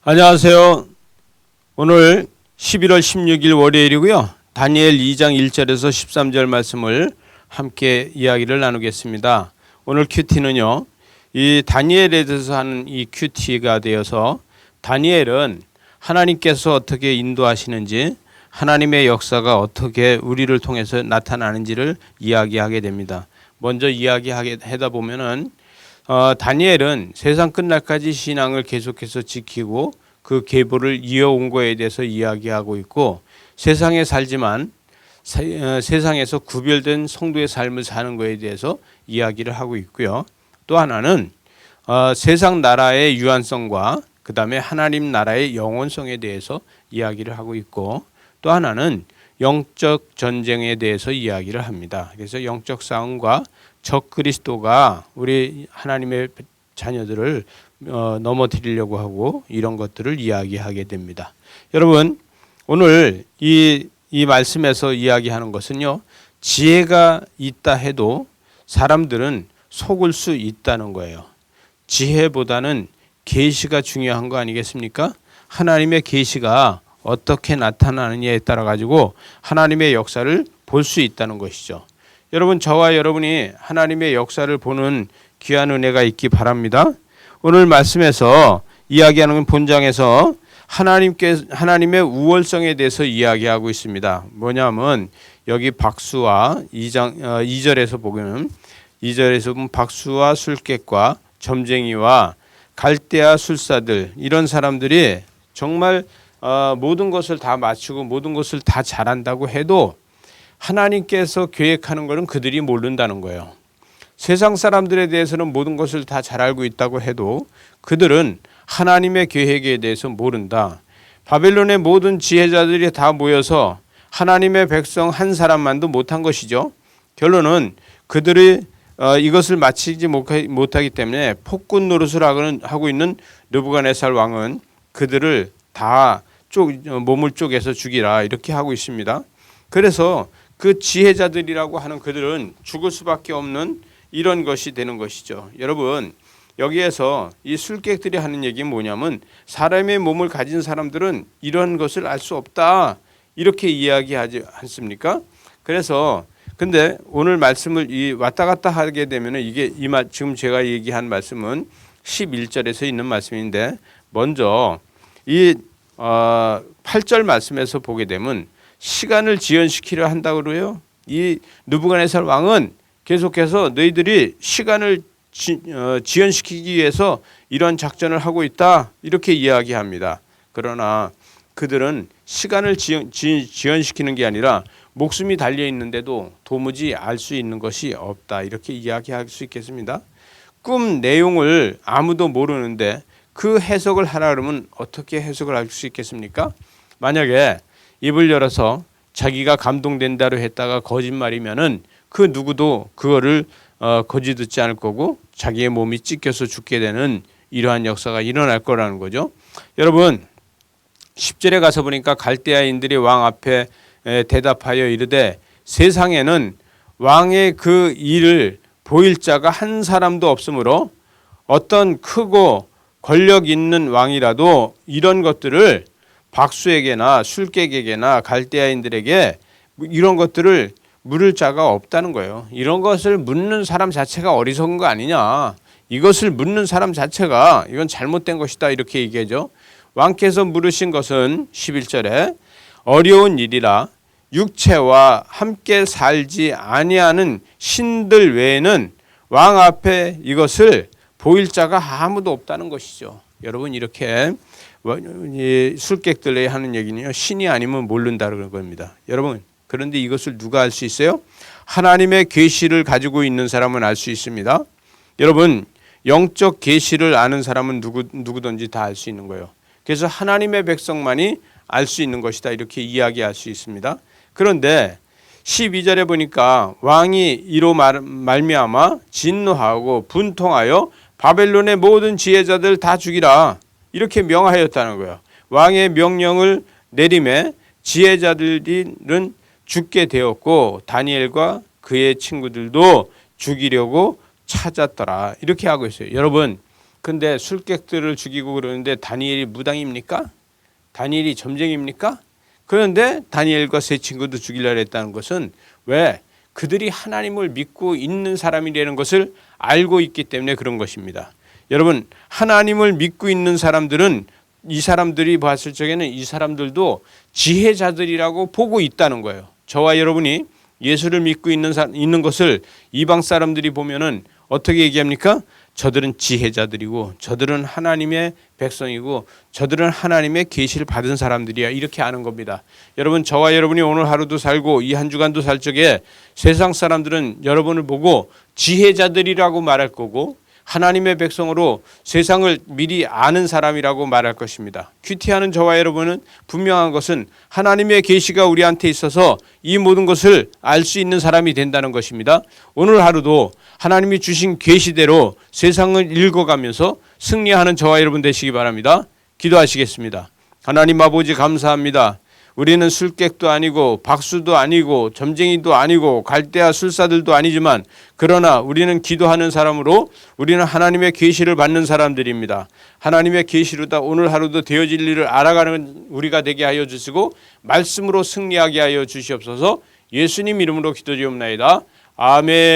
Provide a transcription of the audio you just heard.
안녕하세요. 오늘 11월 16일 월요일이고요. 다니엘 2장 1절에서 13절 말씀을 함께 이야기를 나누겠습니다. 오늘 큐티는요. 이 다니엘에 대해서 하는 이 큐티가 되어서 다니엘은 하나님께서 어떻게 인도하시는지 하나님의 역사가 어떻게 우리를 통해서 나타나는지를 이야기하게 됩니다. 먼저 이야기하다 보면은 다니엘은 세상 끝날까지 신앙을 계속해서 지키고 그 계보를 이어온 거에 대해서 이야기하고 있고, 세상에 살지만 세상에서 구별된 성도의 삶을 사는 거에 대해서 이야기를 하고 있고요. 또 하나는 세상 나라의 유한성과 그 다음에 하나님 나라의 영원성에 대해서 이야기를 하고 있고, 또 하나는 영적 전쟁에 대해서 이야기를 합니다. 그래서 영적 싸움과 적 그리스도가 우리 하나님의 자녀들을 넘어뜨리려고 하고 이런 것들을 이야기하게 됩니다. 여러분, 오늘 이 말씀에서 이야기하는 것은요, 지혜가 있다 해도 사람들은 속을 수 있다는 거예요. 지혜보다는 계시가 중요한 거 아니겠습니까? 하나님의 계시가 어떻게 나타나느냐에 따라 가지고 하나님의 역사를 볼 수 있다는 것이죠. 여러분, 저와 여러분이 하나님의 역사를 보는 귀한 은혜가 있기 바랍니다. 오늘 말씀에서 이야기하는 본장에서 하나님의 우월성에 대해서 이야기하고 있습니다. 뭐냐면 여기 박수와 2절에서 보면 2절에서 보면 박수와 술객과 점쟁이와 갈대아 술사들, 이런 사람들이 정말 모든 것을 다 맞추고 모든 것을 다 잘한다고 해도 하나님께서 계획하는 것은 그들이 모른다는 거예요. 세상 사람들에 대해서는 모든 것을 다 잘 알고 있다고 해도 그들은 하나님의 계획에 대해서 모른다. 바벨론의 모든 지혜자들이 다 모여서 하나님의 백성 한 사람만도 못한 것이죠. 결론은 그들이 이것을 마치지 못하기 때문에 폭군 노릇을 하고 있는 느부갓네살 왕은 그들을 다 몸을 쪼개서 죽이라 이렇게 하고 있습니다. 그래서 그 지혜자들이라고 하는 그들은 죽을 수밖에 없는 이런 것이 되는 것이죠. 여러분, 여기에서 이 술객들이 하는 얘기는 뭐냐면 사람의 몸을 가진 사람들은 이런 것을 알 수 없다 이렇게 이야기하지 않습니까? 그래서 근데 오늘 말씀을 왔다 갔다 하게 되면 이게 지금 제가 얘기한 말씀은 11절에서 있는 말씀인데, 먼저 이 8절 말씀에서 보게 되면 시간을 지연시키려 한다고 그래요. 이 느부갓네살 왕은 계속해서 너희들이 시간을 지연시키기 위해서 이런 작전을 하고 있다 이렇게 이야기합니다. 그러나 그들은 시간을 지연시키는 게 아니라 목숨이 달려 있는데도 도무지 알 수 있는 것이 없다 이렇게 이야기할 수 있겠습니다. 꿈 내용을 아무도 모르는데 그 해석을 하라 그러면 어떻게 해석을 할 수 있겠습니까? 만약에 입을 열어서 자기가 감동된다로 했다가 거짓말이면은 그 누구도 그거를 거짓 듣지 않을 거고 자기의 몸이 찢겨서 죽게 되는 이러한 역사가 일어날 거라는 거죠. 여러분, 10절에 가서 보니까 갈대아인들이 왕 앞에 대답하여 이르되 세상에는 왕의 그 일을 보일 자가 한 사람도 없으므로 어떤 크고 권력 있는 왕이라도 이런 것들을 박수에게나 술객에게나 갈대아인들에게 이런 것들을 물을 자가 없다는 거예요. 이런 것을 묻는 사람 자체가 어리석은 거 아니냐. 이것을 묻는 사람 자체가 이건 잘못된 것이다 이렇게 얘기하죠. 왕께서 물으신 것은 11절에 어려운 일이라 육체와 함께 살지 아니하는 신들 외에는 왕 앞에 이것을 보일 자가 아무도 없다는 것이죠. 여러분, 이렇게 술객들이 하는 얘기는요, 신이 아니면 모른다는 겁니다. 여러분, 그런데 이것을 누가 알 수 있어요? 하나님의 계시를 가지고 있는 사람은 알 수 있습니다. 여러분, 영적 계시를 아는 사람은 누구든지 다 알 수 있는 거예요. 그래서 하나님의 백성만이 알 수 있는 것이다 이렇게 이야기할 수 있습니다. 그런데 12절에 보니까 왕이 이로 말미암아 진노하고 분통하여 바벨론의 모든 지혜자들 다 죽이라 이렇게 명하였다는 거예요. 왕의 명령을 내림에 지혜자들은 죽게 되었고 다니엘과 그의 친구들도 죽이려고 찾았더라 이렇게 하고 있어요. 여러분, 근데 술객들을 죽이고 그러는데 다니엘이 무당입니까? 다니엘이 점쟁입니까? 그런데 다니엘과 세 친구도 죽이려고 했다는 것은 왜? 그들이 하나님을 믿고 있는 사람이라는 것을 알고 있기 때문에 그런 것입니다. 여러분, 하나님을 믿고 있는 사람들은 이 사람들이 봤을 적에는 이 사람들도 지혜자들이라고 보고 있다는 거예요. 저와 여러분이 예수를 믿고 있는 것을 이방 사람들이 보면은 어떻게 얘기합니까? 저들은 지혜자들이고 저들은 하나님의 백성이고 저들은 하나님의 계시를 받은 사람들이야, 이렇게 아는 겁니다. 여러분, 저와 여러분이 오늘 하루도 살고 이 한 주간도 살 적에 세상 사람들은 여러분을 보고 지혜자들이라고 말할 거고 하나님의 백성으로 세상을 미리 아는 사람이라고 말할 것입니다. 큐티하는 저와 여러분은 분명한 것은 하나님의 계시가 우리한테 있어서 이 모든 것을 알 수 있는 사람이 된다는 것입니다. 오늘 하루도 하나님이 주신 계시대로 세상을 읽어가면서 승리하는 저와 여러분 되시기 바랍니다. 기도하시겠습니다. 하나님 아버지, 감사합니다. 우리는 술객도 아니고 박수도 아니고 점쟁이도 아니고 갈대아 술사들도 아니지만 그러나 우리는 기도하는 사람으로 우리는 하나님의 계시를 받는 사람들입니다. 하나님의 계시로다 오늘 하루도 되어질 일을 알아가는 우리가 되게 하여 주시고 말씀으로 승리하게 하여 주시옵소서. 예수님 이름으로 기도드리옵나이다. 아멘.